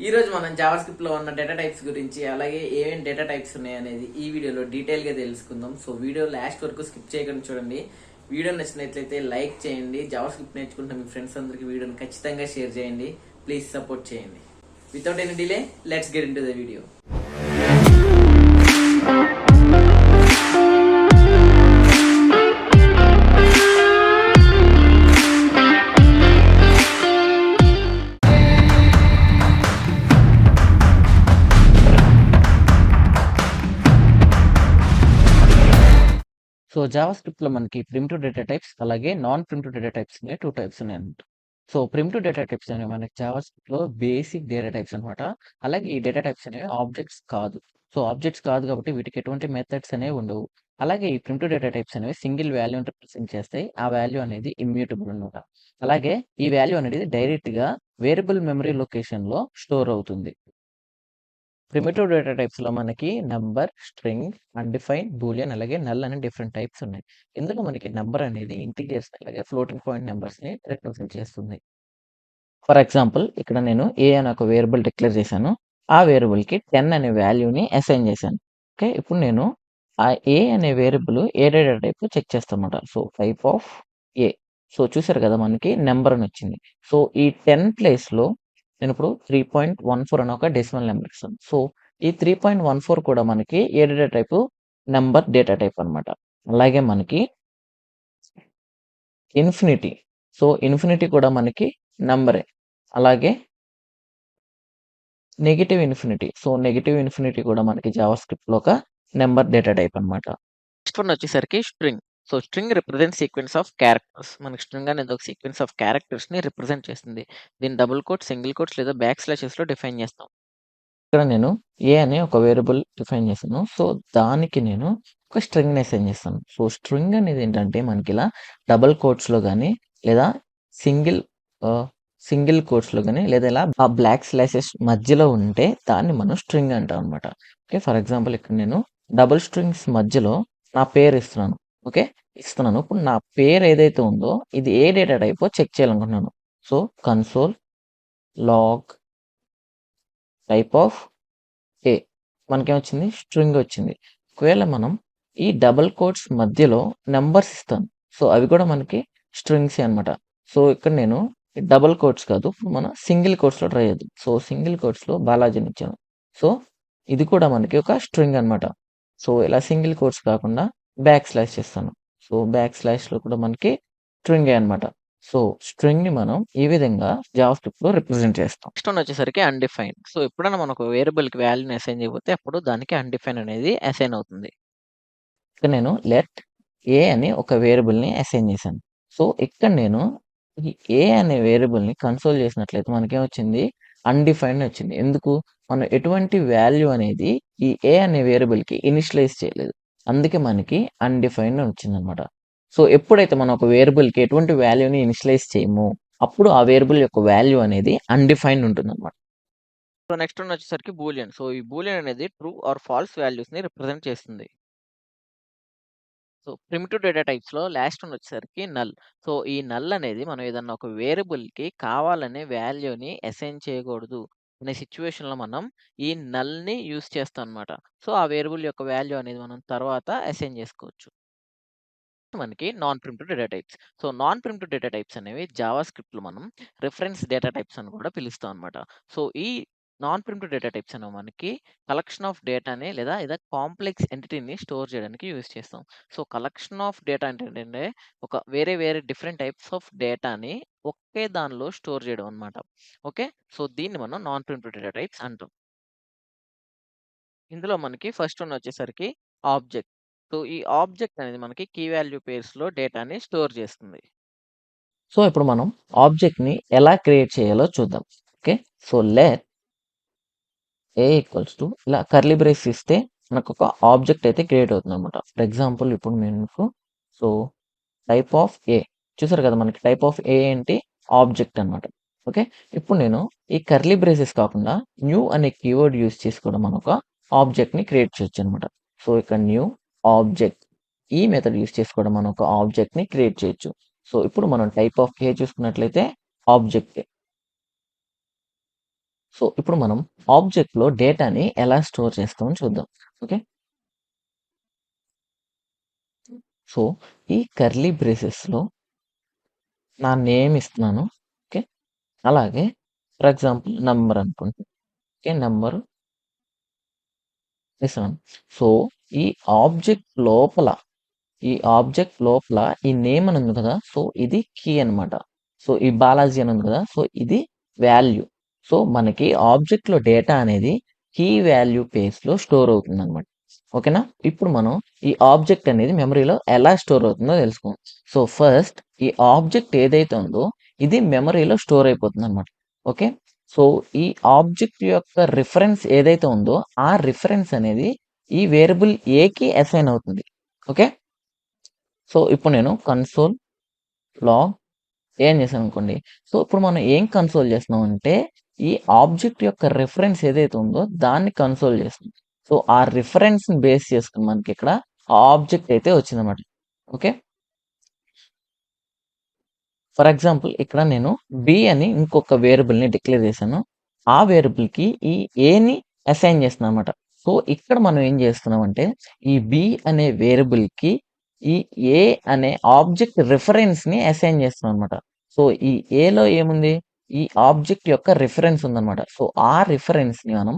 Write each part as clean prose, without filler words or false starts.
ఈ రోజు మనం జావాస్క్రిప్ట్ లో ఉన్న డేటా టైప్స్ గురించి అలాగే ఏమేం డేటా టైప్స్ ఉన్నాయి అనేది ఈ వీడియోలో డీటెయిల్ గా తెలుసుకుందాం. సో వీడియో లాస్ట్ వరకు స్కిప్ చేయకుండా చూడండి. వీడియో నచ్చినట్లయితే లైక్ చేయండి. జావాస్క్రిప్ట్ నేర్చుకుంటున్న మీ ఫ్రెండ్స్ అందరికి వీడియోని ఖచ్చితంగా షేర్ చేయండి. ప్లీజ్ సపోర్ట్ చేయండి. Without any delay let's get in to the video. So JavaScript లో మనకి ప్రిమిటివ్ డేటా టైప్స్ అలాగే నాన్ ప్రిమిటివ్ డేటా టైప్స్ అనే 2 టైప్స్ ఉన్నాయన్నమాట. సో ప్రిమిటివ్ డేటా టైప్స్ అనేవి మనకి జావాస్క్రిప్ట్ లో బేసిక్ డేటా టైప్స్ అనమాట. అలాగే ఈ డేటా టైప్స్ అనేవి ఆబ్జెక్ట్స్ కాదు. సో ఆబ్జెక్ట్స్ కాదు కాబట్టి వీటికి ఎటువంటి మెథడ్స్ అనేవి ఉండవు. అలాగే ఈ ప్రిమిటివ్ డేటా టైప్స్ అనేవి సింగిల్ వాల్యూని రిప్రజెంట్ చేస్తాయి. ఆ వాల్యూ అనేది ఇమ్యూటబుల్ అనమాట. అలాగే ఈ వాల్యూ అనేది డైరెక్ట్ గా వేరియబుల్ మెమరీ లొకేషన్ లో స్టోర్ అవుతుంది. ప్రిమిటివ్ డేటా టైప్స్ లో మనకి నంబర్, స్ట్రింగ్, అన్డిఫైన్, బూలియన్ అలాగే నల్ అనే డిఫరెంట్ టైప్స్ ఉన్నాయి. ఇందులో మనకి నంబర్ అనేది ఇంటిజర్స్ అలాగే ఫ్లోటింగ్ పాయింట్ నెంబర్స్ ని రిప్రజెంట్ చేస్తుంది. ఫర్ ఎగ్జాంపుల్ ఇక్కడ నేను ఏ అనే ఒక వేరియబుల్ డిక్లేర్ చేశాను. ఆ వేరియబుల్ కి 10 అనే వాల్యూని అసైన్ చేశాను. ఓకే, ఇప్పుడు నేను ఆ ఏ అనే వేరియబుల్ ఏ డేటా టైప్ చెక్ చేస్తానమాట. So type of A. So చూసారు కదా మనకి నెంబర్ అని వచ్చింది. సో ఈ 10 ప్లేస్ లో నేను ఇప్పుడు 3.14 అనే ఒక డెసిమల్ నెంబర్ ఇస్తాను. సో ఈ 3.14 కూడా మనకి ఏ data type number data type అన్నమాట. అలాగే మనకి ఇన్ఫినిటీ. సో ఇన్ఫినిటీ కూడా మనకి నెంబరే. అలాగే negative infinity. So negative infinity కూడా మనకి జావాస్క్రిప్ట్ లో ఒక నెంబర్ డేటా టైప్ అన్నమాట. నెక్స్ట్ వన్ వచ్చేసరికి string. So string represent sequence of characters. మనకి స్ట్రింగ్ అనేది ఒక సీక్వెన్స్ ఆఫ్ క్యారెక్టర్స్ ని రిప్రజెంట్ చేస్తుంది. దీన్ని డబుల్ కోట్, సింగిల్ కోట్స్ లేదా బ్యాక్ స్లాషెస్ లో డిఫైన్ చేస్తాం. ఇక్కడ నేను ఏ అనే ఒక వేరియబుల్ డిఫైన్ చేశాను. సో దానికి నేను ఒక స్ట్రింగ్ అసైన్ చేస్తాను. సో స్ట్రింగ్ అనేది ఏంటంటే మనకి ఇలా డబుల్ కోట్స్ లో కానీ లేదా సింగిల్ సింగిల్ కోట్స్ లో కానీ లేదా ఇలా ఆ బ్లాక్ స్లాషెస్ మధ్యలో ఉంటే దాన్ని మనం స్ట్రింగ్ అంటాం అనమాట. ఓకే, ఫర్ ఎగ్జాంపుల్ ఇక్కడ నేను డబుల్ స్ట్రింగ్స్ మధ్యలో నా పేరు ఇస్తున్నాను. ఓకే, ఇస్తున్నాను. ఇప్పుడు నా పేరు ఏదైతే ఉందో ఇది ఏ డేటా టైప్ చెక్ చేయాలనుకుంటున్నాను. So console log type of A. మనకేమొచ్చింది? స్ట్రింగ్ వచ్చింది. ఒకవేళ మనం ఈ డబుల్ కోట్స్ మధ్యలో నెంబర్స్ ఇస్తాను. సో అవి కూడా మనకి స్ట్రింగ్స్ అన్నమాట. సో ఇక్కడ నేను డబుల్ కోట్స్ కాదు, మనం సింగిల్ కోట్స్ లో ట్రై చేద్దాం. సో సింగిల్ కోట్స్ లో బాలాజీని ఇచ్చాను. సో ఇది కూడా మనకి ఒక స్ట్రింగ్ అన్నమాట. సో ఇలా సింగిల్ కోట్స్ కాకుండా బ్యాక్ స్లాష్ చేస్తాను. సో బ్యాక్ స్లాష్ లో కూడా మనకి స్ట్రింగే అన్నమాట. సో స్ట్రింగ్ ని మనం ఈ విధంగా జావాస్క్రిప్ట్ లో రిప్రజెంట్ చేస్తాం. నెక్స్ట్ వన్ వచ్చేసరికి అన్డిఫైన్. సో ఎప్పుడైనా మనకు వేరియబుల్ కి వాల్యూని అసైన్ చేయకపోతే అప్పుడు దానికి అన్డిఫైన్ అనేది అసైన్ అవుతుంది. ఇక్కడ నేను లెట్ ఏ అని ఒక వేరియబుల్ ని అసైన్ చేశాను. సో ఇక్కడ నేను ఈ ఏ అనే వేరియబుల్ ని కన్సోల్ చేసినట్లయితే మనకేమొచ్చింది? అన్డిఫైన్డ్ వచ్చింది. ఎందుకు? మనం ఎటువంటి వాల్యూ అనేది ఈ ఏ అనే వేరియబుల్ కి ఇనిషియలైజ్ చేయలేదు. అందుకే మనకి అన్డిఫైన్డ్ వచ్చింది అనమాట. సో ఎప్పుడైతే మనం ఒక వేరియబుల్ కి ఎటువంటి వాల్యూని ఇనిషియలైజ్ చేయమో అప్పుడు ఆ వేరియబుల్ యొక్క వాల్యూ అనేది అన్డిఫైన్డ్ ఉంటుంది అనమాట. సో నెక్స్ట్ వన్ వచ్చేసరికి బూలియన్. సో ఈ బూలియన్ అనేది ట్రూ ఆర్ ఫాల్స్ వాల్యూస్ ని రిప్రజెంట్ చేస్తుంది. సో ప్రిమిటివ్ డేటా టైప్స్ లో లాస్ట్ వన్ వచ్చేసరికి నల్. సో ఈ నల్ అనేది మనం ఏదన్నా ఒక వేరియబుల్ కి కావాలనే వాల్యూని అసైన్ చేయకూడదు అనే సిచ్యువేషన్ లో మనం ఈ నల్ ని యూస్ చేస్తాం అనమాట. సో ఆ వేరియబుల్ యొక్క వాల్యూ అనేది మనం తర్వాత అసైన్ చేసుకోవచ్చు. మనకి non primitive data types. So non primitive data types అనేవి జావా స్క్రిప్ట్ లో మనం రిఫరెన్స్ డేటా టైప్స్ అని కూడా పిలుస్తాం అనమాట. సో ఈ నాన్ ప్రిమిటివ్ డేటా టైప్స్ అనేవి మనకి కలెక్షన్ ఆఫ్ డేటాని లేదా ఏదో కాంప్లెక్స్ ఎంటిటీని స్టోర్ చేయడానికి యూస్ చేస్తాం. సో కలెక్షన్ ఆఫ్ డేటా అంటే ఏంటంటే ఒక వేరే వేరే డిఫరెంట్ టైప్స్ ఆఫ్ డేటాని ఒకే దానిలో స్టోర్ చేయడం అనమాట. ఓకే, సో దీన్ని మనం నాన్ ప్రిమిటివ్ డేటా టైప్స్ అంటాం. ఇందులో మనకి ఫస్ట్ వన్ వచ్చేసరికి ఆబ్జెక్ట్. సో ఈ ఆబ్జెక్ట్ అనేది మనకి కీ వాల్యూ పేర్స్ లో డేటాని స్టోర్ చేస్తుంది. సో ఇప్పుడు మనం ఆబ్జెక్ట్ ని ఎలా క్రియేట్ చేయాలో చూద్దాం. Okay, so let A equals to ఇలా కర్లీ బ్రేస్ ఇస్తే మనకు ఒక ఆబ్జెక్ట్ అయితే క్రియేట్ అవుతుంది అనమాట. ఫర్ ఎగ్జాంపుల్ ఇప్పుడు మీకు సో టైప్ ఆఫ్ ఏ చూసారు కదా, మనకి టైప్ ఆఫ్ ఏ ఏంటి? ఆబ్జెక్ట్ అనమాట. ఓకే, ఇప్పుడు నేను ఈ కర్లీ బ్రేసెస్ కాకుండా న్యూ అనే కీవర్డ్ యూస్ చేసి కూడా మనం ఒక ఆబ్జెక్ట్ ని క్రియేట్ చేయొచ్చు అనమాట. సో ఇక్కడ న్యూ ఆబ్జెక్ట్ ఈ మెథడ్ యూస్ చేసి కూడా మనం ఒక ఆబ్జెక్ట్ ని క్రియేట్ చేయొచ్చు. సో ఇప్పుడు మనం టైప్ ఆఫ్ ఏ చూసుకున్నట్లయితే ఆబ్జెక్ట్. సో ఇప్పుడు మనం ఆబ్జెక్ట్‌లో డేటాని ఎలా స్టోర్ చేస్తామో చూద్దాం. ఓకే. సో ఈ కర్లీ బ్రేసెస్‌లో నా నేమ్ ఇస్తున్నాను. ఓకే. అలాగే ఫర్ ఎగ్జాంపుల్ నంబర్ అనుకోండి. ఓకే. నంబర్ ఇస్తున్నాను. సో ఈ ఆబ్జెక్ట్ లోపల ఈ ఆబ్జెక్ట్ లోపల ఈ నేమ్ అని ఉంది కదా! సో ఇది కీ అన్నమాట. సో ఈ బాలాజీ అని ఉంది కదా! సో ఇది వాల్యూ. సో మనకి ఆబ్జెక్ట్‌లో డేటా అనేది కీ వాల్యూ పేస్‌లో స్టోర్ అవుతుందన్నమాట. ఓకేనా? ఇప్పుడు మనం ఈ ఆబ్జెక్ట్ అనేది మెమరీలో ఎలా స్టోర్ అవుతుందో తెలుసుకుందాం. సో ఫస్ట్ ఈ ఆబ్జెక్ట్ ఏదైతే ఉందో ఇది మెమరీలో స్టోర్ అయిపోతుందన్నమాట. ఓకే. సో ఈ ఆబ్జెక్ట్ యొక్క రిఫరెన్స్ ఏదైతే ఉందో ఆ రిఫరెన్స్ అనేది ఈ వేరియబుల్ ఏకి అసైన్ అవుతుంది. ఓకే. సో ఇప్పుడు నేను కన్సోల్ లాగ్ ఏం చేశాననుకోండి. సో ఇప్పుడు మనం ఏం కన్సోల్ చేస్తున్నామంటే ఈ ఆబ్జెక్ట్ యొక్క రిఫరెన్స్ ఏదైతే ఉందో దాన్ని కన్సోల్ చేస్తున్నాం. సో ఆ రిఫరెన్స్‌ని బేస్ చేసుకొని మనకిక్కడ ఆ ఆబ్జెక్ట్ అయితే వచ్చిందన్నమాట. ఓకే. ఫర్ ఎగ్జాంపుల్ ఇక్కడ నేను బి అని ఇంకొక వేరియబుల్‌ని డిక్లేర్ చేశాను. ఆ వేరియబుల్‌కి ఈ ఏని అసైన్ చేస్తున్నానన్నమాట. సో ఇక్కడ మనం ఏం చేస్తున్నామంటే ఈ బి అనే వేరియబుల్‌కి ఈ ఏ అనే ఆబ్జెక్ట్ రిఫరెన్స్‌ని అసైన్ చేస్తున్నామన్నమాట. సో ఈ ఏలో ఏముంది? ఈ ఆబ్జెక్ట్ యొక్క రిఫరెన్స్ ఉందన్నమాట. సో ఆ రిఫరెన్స్‌ని మనం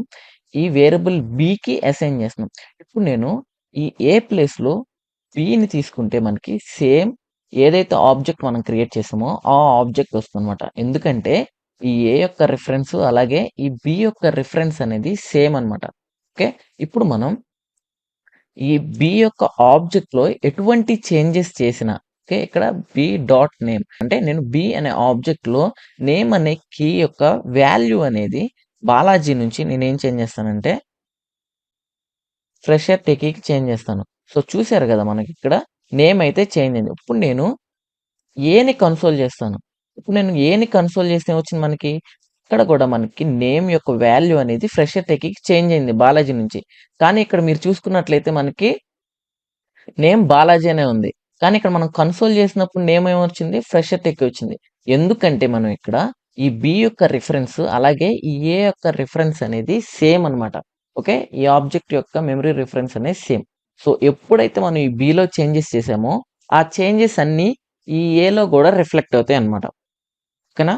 ఈ వేరియబుల్ బికి అసైన్ చేస్తున్నాం. ఇప్పుడు నేను ఈ ఏ ప్లేస్‌లో బిని తీసుకుంటే మనకి సేమ్ ఏదైతే ఆబ్జెక్ట్ మనం క్రియేట్ చేసామో ఆ ఆబ్జెక్ట్ వస్తుందన్నమాట. ఎందుకంటే ఈ ఏ యొక్క రిఫరెన్స్ అలాగే ఈ బి యొక్క రిఫరెన్స్ అనేది సేమ్ అన్నమాట. ఓకే. ఇప్పుడు మనం ఈ బి యొక్క ఆబ్జెక్ట్‌లో ఎటువంటి చేంజెస్ చేసినా ఓకే. ఇక్కడ బి డాట్ నేమ్ అంటే నేను బి అనే ఆబ్జెక్ట్‌లో నేమ్ అనే కీ యొక్క వాల్యూ అనేది బాలాజీ నుంచి నేనేం చేంజ్ చేస్తానంటే ఫ్రెషర్ టెకీకి చేంజ్ చేస్తాను. సో చూసారు కదా! మనకిక్కడ నేమ్ అయితే చేంజ్ అయింది. ఇప్పుడు నేను ఏని కన్సోల్ చేస్తాను. ఇప్పుడు నేను ఏని కన్సోల్ చేస్తే ఏమొచ్చింది మనకి? ఇక్కడ కూడా మనకి నేమ్ యొక్క వాల్యూ అనేది ఫ్రెషర్ టెకీకి చేంజ్ అయింది బాలాజీ నుంచి. కానీ ఇక్కడ మీరు చూసుకున్నట్లయితే మనకి నేమ్ బాలాజీ అనే ఉంది. కానీ ఇక్కడ మనం కన్సోల్ చేసినప్పుడు నేమ్ ఏమొచ్చింది? ఫ్రెషర్ టెక్ వచ్చింది. ఎందుకంటే మనం ఇక్కడ ఈ బి యొక్క రిఫరెన్స్ అలాగే ఈ ఏ యొక్క రిఫరెన్స్ అనేది సేమ్ అన్నమాట. ఓకే. ఈ ఆబ్జెక్ట్ యొక్క మెమరీ రిఫరెన్స్ అనేది సేమ్. సో ఎప్పుడైతే మనం ఈ బిలో చేంజెస్ చేసామో ఆ చేంజెస్ అన్నీ ఈ ఏలో కూడా రిఫ్లెక్ట్ అవుతాయన్నమాట. ఓకేనా?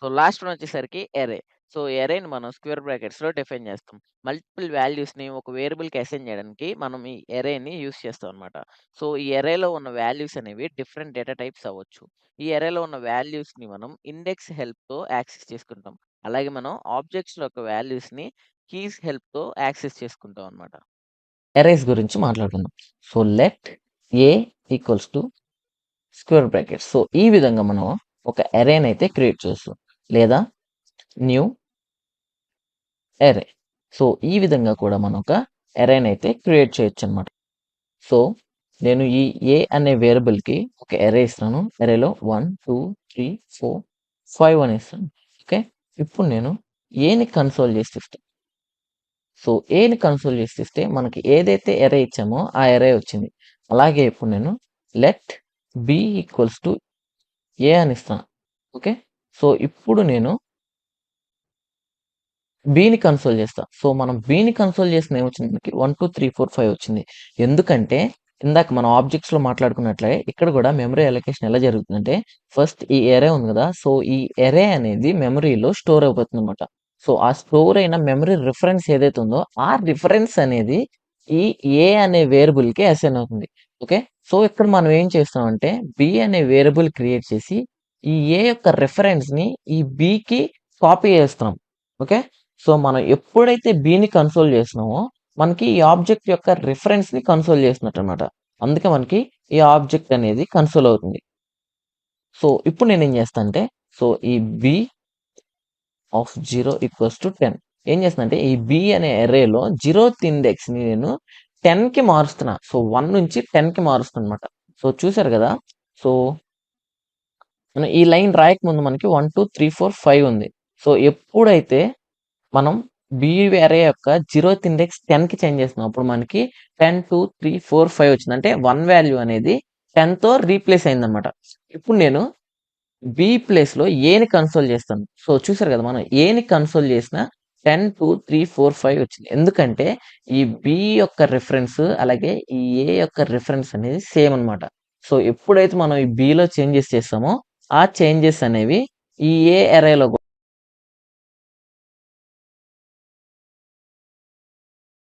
సో లాస్ట్ వన్ వచ్చేసరికి ఎరే. సో ఎరేని మనం స్క్వేర్ బ్రాకెట్స్‌లో డిఫైన్ చేస్తాం. మల్టిపుల్ వాల్యూస్‌ని ఒక వేరియబుల్‌కి అసైన్ చేయడానికి మనం ఈ ఎరేని యూజ్ చేస్తాం అన్నమాట. సో ఈ ఎరేలో ఉన్న వాల్యూస్ అనేవి డిఫరెంట్ డేటా టైప్స్ అవ్వచ్చు. ఈ ఎరేలో ఉన్న వాల్యూస్‌ని మనం ఇండెక్స్ హెల్ప్‌తో యాక్సెస్ చేసుకుంటాం. అలాగే మనం ఆబ్జెక్ట్స్ యొక్క వాల్యూస్‌ని కీస్ హెల్ప్‌తో యాక్సెస్ చేసుకుంటాం అన్నమాట. ఎరేస్ గురించి మాట్లాడుకుందాం. So let A equals to square brackets. So ఈ విధంగా మనం ఒక ఎరేని అయితే క్రియేట్ చేస్తాం. లేదా న్యూ ఎరే. సో ఈ విధంగా కూడా మనం ఒక ఎరేని అయితే క్రియేట్ చేయొచ్చు అనమాట. సో నేను ఈ ఏ అనే వేరియబుల్‌కి ఒక ఎరే ఇస్తున్నాను. ఎరేలో 1, 2, 3, 4, 5 అని ఇస్తాను. ఓకే. ఇప్పుడు నేను ఏని కన్సోల్ చేసి ఇస్తాను. సో ఏని కన్సోల్ చేసి ఇస్తే మనకి ఏదైతే ఎరే ఇచ్చామో ఆ ఎరే వచ్చింది. అలాగే ఇప్పుడు నేను లెట్ బి ఈక్వల్స్ టు ఏ అని ఇస్తాను. ఓకే. సో ఇప్పుడు నేను బిని కన్సోల్ చేస్తా. సో మనం బిని కన్సోల్ చేసిన ఏమొచ్చింది మనకి 1, 2, 3, 4, 5 వచ్చింది. ఎందుకంటే ఇందాక మనం ఆబ్జెక్ట్స్‌లో మాట్లాడుకున్నట్లే ఇక్కడ కూడా మెమరీ అలొకేషన్ ఎలా జరుగుతుందంటే ఫస్ట్ ఈ ఎరే ఉంది కదా! సో ఈ ఎరే అనేది మెమరీలో స్టోర్ అయిపోతుందన్నమాట. సో ఆ స్టోర్ అయిన మెమరీ రిఫరెన్స్ ఏదైతే ఉందో ఆ రిఫరెన్స్ అనేది ఈ ఏ అనే వేరియబుల్‌కి అసైన్ అవుతుంది. ఓకే. సో ఇక్కడ మనం ఏం చేస్తామంటే బి అనే వేరియబుల్ క్రియేట్ చేసి ఈ ఏ యొక్క రిఫరెన్స్‌ని ఈ బికి కాపీ చేస్తున్నాం. ఓకే. సో మనం ఎప్పుడైతే బిని కన్సోల్ చేస్తున్నామో మనకి ఈ ఆబ్జెక్ట్ యొక్క రిఫరెన్స్‌ని కన్సోల్ చేసినట్టనమాట. అందుకే మనకి ఈ ఆబ్జెక్ట్ అనేది కన్సోల్ అవుతుంది. సో ఇప్పుడు నేనేం చేస్తా అంటే సో ఈ బి ఆఫ్ 0 ఈక్వల్స్ టు 10 ఏం చేస్తానంటే ఈ బి అనే అర్రేలో 0th ఇండెక్స్‌ని నేను 10కి మారుస్తున్నా. సో 1 నుంచి 10కి మారుస్తానన్నమాట. సో చూసారు కదా! సో మనం ఈ లైన్ రాయకముందు మనకి 1, 2, 3, 4, 5 ఉంది. సో ఎప్పుడైతే మనం బి అరే యొక్క 0th ఇండెక్స్ 10కి చేంజ్ చేస్తున్నాం. అప్పుడు మనకి 10, 2, 3, 4, 5 వచ్చింది. అంటే 1 వాల్యూ అనేది 10తో రీప్లేస్ అయిందన్నమాట. ఇప్పుడు నేను బి ప్లేస్‌లో ఏని కన్సోల్ చేస్తాను. సో చూసారు కదా! మనం ఏని కన్సోల్ చేసినా 10, 2, 3, 4, 5 వచ్చింది. ఎందుకంటే ఈ బి యొక్క రిఫరెన్స్ అలాగే ఈ ఏ యొక్క రిఫరెన్స్ అనేది సేమ్ అన్నమాట. సో, ఎప్పుడైతే మనం ఈ బిలో చేంజెస్ చేస్తామో, ఆ చేంజెస్ అనేవి ఈ ఏ అరేలో